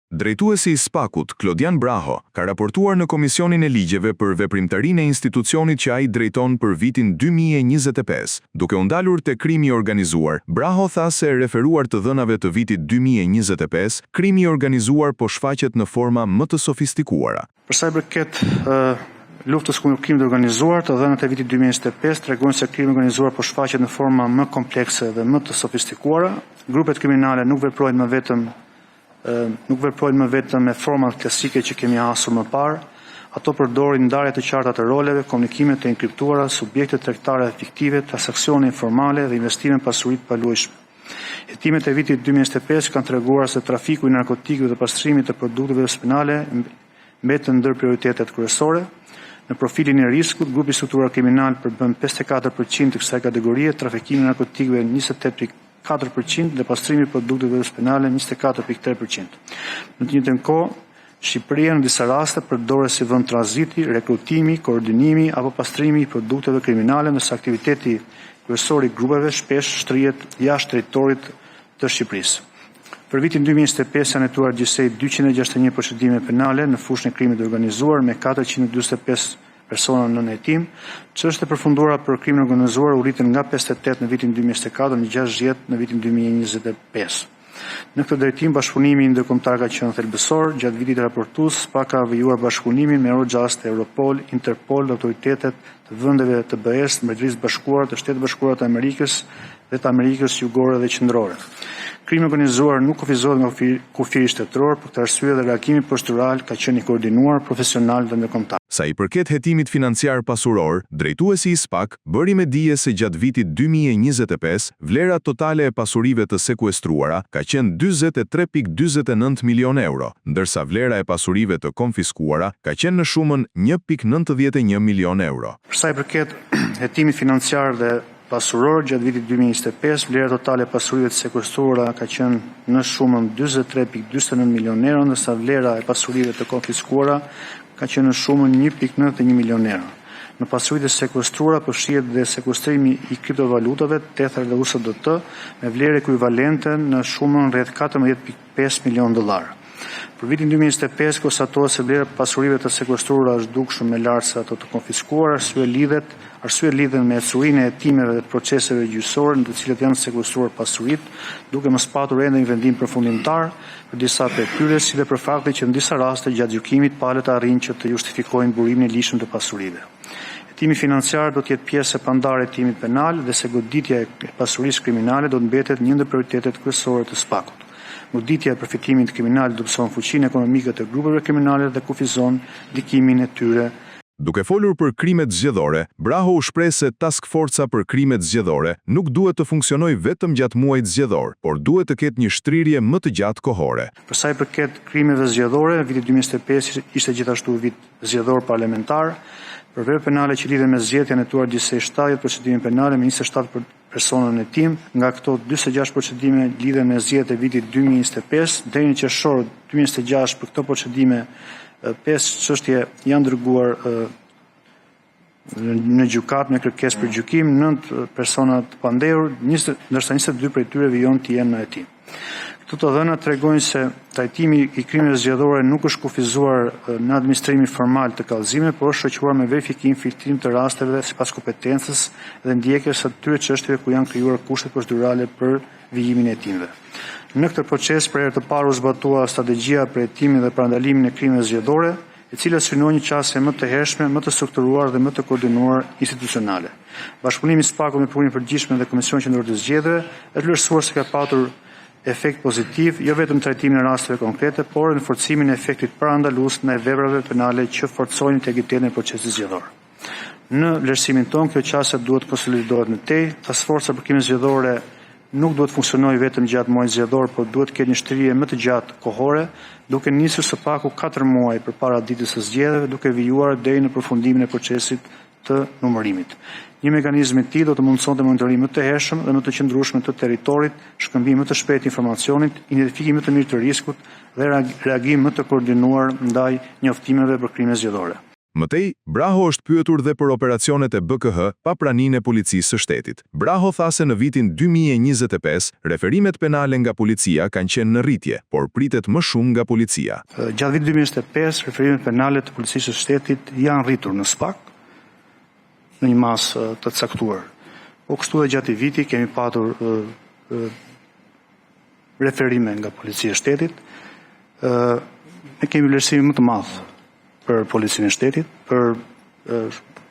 Drejtuesi i SPAK-ut, Klodian Braho, ka raportuar në Komisionin e Ligjeve për veprimtarinë e institucionit që ai drejton për vitin 2025. Duke u ndalur te krimi i organizuar, Braho tha se referuar të dhënave të vitit 2025, krimi i organizuar po shfaqet në forma më të sofistikuara. Për sa i përket luftës kundër krimit të organizuar, të dhënat e vitit 2025 tregojnë se krimi i organizuar po shfaqet në forma më komplekse dhe më të sofistikuara. Grupet kriminale nuk veprojnë më vetëm me format klasike që kemi hasur më parë, ato përdorin ndarje të qarta të roleve, komunikime të enkriptuara, subjekte tregtare fiktive, transaksione informale dhe investime pasuri të paluajshme. Hetimet e vitit 2025 kanë treguar se trafiku i narkotikëve dhe pastrimit të produkteve penale mbetën ndër prioritetet kryesore. Në profilin e riskut, grupi strukturar kriminal përbën 54% të kësaj kategorie, trafikimi i narkotikëve 28% dhe pastrimi i produkteve penale 24.3%. Në të njëjtën kohë, Shqipëria në disa raste përdoret si vend tranziti, rekrutimi, koordinimi apo pastrimi i produkteve kriminale, ndërsa aktiviteti kryesor i grupeve shpesh shtrihet jashtë territorit të Shqipërisë. Për vitin 2025 janë hetuar gjithsej 261 procedime penale në fushën e krimit të organizuar me 445 persona në hetim. Çështjet e përfunduara për krimin organizuar u rritën nga 58 në vitin 2024 në 60 në vitin 2025. Në këtë drejtim, bashkëpunimi ndërkombëtar ka qenë thelbësor. Gjatë vitit raportues, SPAK ka vijuar bashkëpunimin me Eurojust, Europol, Interpol dhe autoritetet të vendeve të BE-s, Mbretërisë Bashkuara, të Shtetit Bashkuar të Amerikës dhe të Amerikës Jugore dhe Qendrore. Krimi organizuar nuk kufizohet nga kufiri shtetëror, për këtë arsye dhe reagimi procedural ka qenë i koordinuar, profesional dhe ndërkombëtar. Sa i përket hetimit financiar pasuror, drejtuesi i SPAK bëri me dije se gjatë vitit 2025, vlera totale e pasurive të sekuestruara ka qenë 43.49 milion euro, ndërsa vlera e pasurive të konfiskuara ka qenë në shumën 1.91 milion euro. Për sa i përket hetimit financiar dhe pasuror, gjatë vitit 2025, vlera totale e pasurive të sekuestruara ka qenë në shumën 43.49 milion euro, ndërsa vlera e pasurive të konfiskuara ka qenë në shumën 1.91 milion euro. Në pasuritë e sekuestruara përfshihet dhe sekuestrimi i kriptovalutave, Tether dhe USDT, me vlerë ekuivalente në shumën rreth 14.5 milion dollar. Për vitin 2025 konstatohet se vlera e pasurive të sekuestruara është dukshëm më lart se ato të konfiskuara, arsye lidhen me ecurinë e hetimeve dhe proceseve gjyqësore në të cilat janë sekuestruar pasuritë, duke mos patur ende një vendim përfundimtar për disa prej tyre, si dhe për faktin që në disa raste gjatë gjykimit palët arrin që të justifikojnë burimin e lishëm të pasurive. Hetimi financiar do të jetë pjesë e pandare e hetimit penal dhe se goditja e pasurisë kriminale do të mbetet një ndër prioritetet kryesore të SPAK-ut. Goditja e përfitimit kriminal do të mëson fuqinë ekonomike të grupeve kriminale dhe kufizon ndikimin e tyre. Duke folur për krimet zgjedhore, Braho u shpreh se Task Forca për krimet zgjedhore nuk duhet të funksionojë vetëm gjatë muajit zgjedhor, por duhet të ketë një shtrirje më të gjatë kohore. Për sa i përket krimeve zgjedhore, viti 2025 ishte gjithashtu vit zgjedhor parlamentar. Për vepra penale që lidhen me zgjedhjet janë hetuar gjithsej 70 procedime penale me 27 persona në hetim, nga këto 46 procedime lidhen me zgjedhjet e vitit 2025, deri në qershor 2026 për këto procedime 5 çështje janë dërguar në gjykatë me kërkesë për gjykim, 9 persona të pandehur, ndërsa 22 prej tyre vijojnë të jenë në hetim. Këto dhëna tregojnë se trajtimi i krimeve zgjedhore nuk është kufizuar në administrimin formal të kallëzimeve, por është shoqëruar me verifikim filtrim të rasteve sipas kompetencës dhe ndjekjes së atyre çështjeve ku janë krijuar kushtet procedurale për vijimin e hetimeve. Në këtë proces për herë të parë u zbatua strategjia për hetimin dhe parandalimin e krimeve zgjedhore, e cila synon një qasje më të hershme, më të strukturuar dhe më të koordinuar institucionale. Bashkëpunimi i SPAK-ut me Prokurorin e Përgjithshëm dhe Komisionin Qendror të Zgjedhjeve është vlerësuar se ka patur efekt pozitiv, jo vetëm trajtimin e rasteve konkrete, por në forcimin e efektit parandalues në veprave penale që forcojnë integritetin e procesit zgjedhor. Në vlerësimin tonë, kjo qasje duhet konsolidohet në tej. Task Forca për krimet zgjedhore nuk duhet funksionojë vetëm gjatë muajit zgjedhor, por duhet të ketë një shtrirje më të gjatë kohore, duke nisur së paku 4 muaj përpara ditës së zgjedhjeve, duke vijuar deri në përfundimin e procesit të numërimit. Një mekanizëm i tillë do të mundsonte monitorim më të hershëm dhe më të qëndrueshëm të territorit, shkëmbim më të shpejtë informacionit, identifikim më të mirë të riskut dhe reagim më të koordinuar ndaj njoftimeve për krime zgjedhore. Mëtej, Braho është pyetur dhe për operacionet e BKH pa praninë e policisë së shtetit. Braho tha se në vitin 2025, referimet penale nga policia kanë qenë në rritje, por pritet më shumë nga policia. Gjatë vitit 2025, referimet penale të policisë së shtetit janë rritur në SPAK në një masë të caktuar. Po kështu dhe gjatë viti kemi patur referime nga policia e shtetit. Ne kemi vlerësim më të madh për policinë e shtetit, për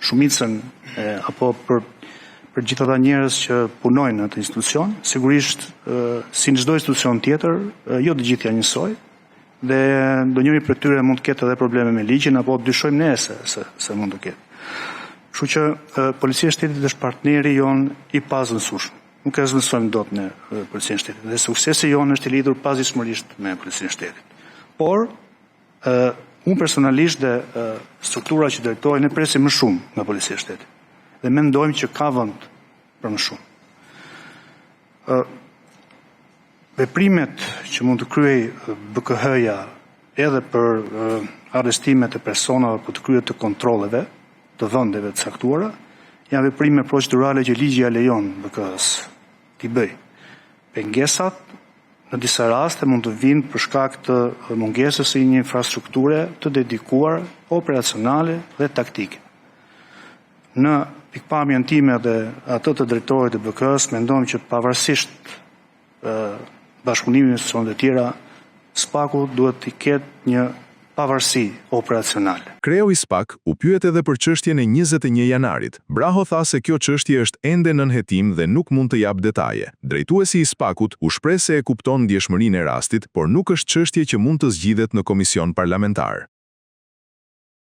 shumicën apo për gjithë ata njerëz që punojnë në atë institucion. Sigurisht, si në çdo institucion tjetër, jo të gjithë janë njësoj, dhe ndonjëri prej tyre mund të ketë edhe probleme me ligjin, apo dyshojmë ne se mund të ketë. Kështu që policia e shtetit është partneri jon i pazënësueshëm. Nuk e zëvendësojmë dot në policinë e shtetit, dhe suksesi jon është i lidhur pazgjithësisht me policinë e shtetit. Por unë personalisht dhe struktura që drejtoj, ne presim më shumë nga policia e shtetit. Dhe mendojmë që ka vend për më shumë. Veprimet që mund të kryej BKH-ja edhe për arrestimet e personave për të kryer të kontrolleve të vendeve të caktuara, janë veprime procedurale që ligji ja lejon BKH-s t'i bëj. Pengesat në disa raste mund të vinë për shkak të mungesës së një infrastrukture të dedikuar operacionale dhe taktike. Në pikpamjen time dhe atë të drejtorit të BK-s, mendojmë që pavarësisht bashkëpunimit me institucionet e tjera, SPAK-u duhet të ketë një pavarësi operacionale. Kreu i SPAK u pyet edhe për çështjen e 21 janarit. Braho tha se kjo çështje është ende nën hetim dhe nuk mund të jap detaje. Drejtuesi i SPAK-ut u shpreh se e kupton ndjeshmërinë e rastit, por nuk është çështje që mund të zgjidhet në komision parlamentar.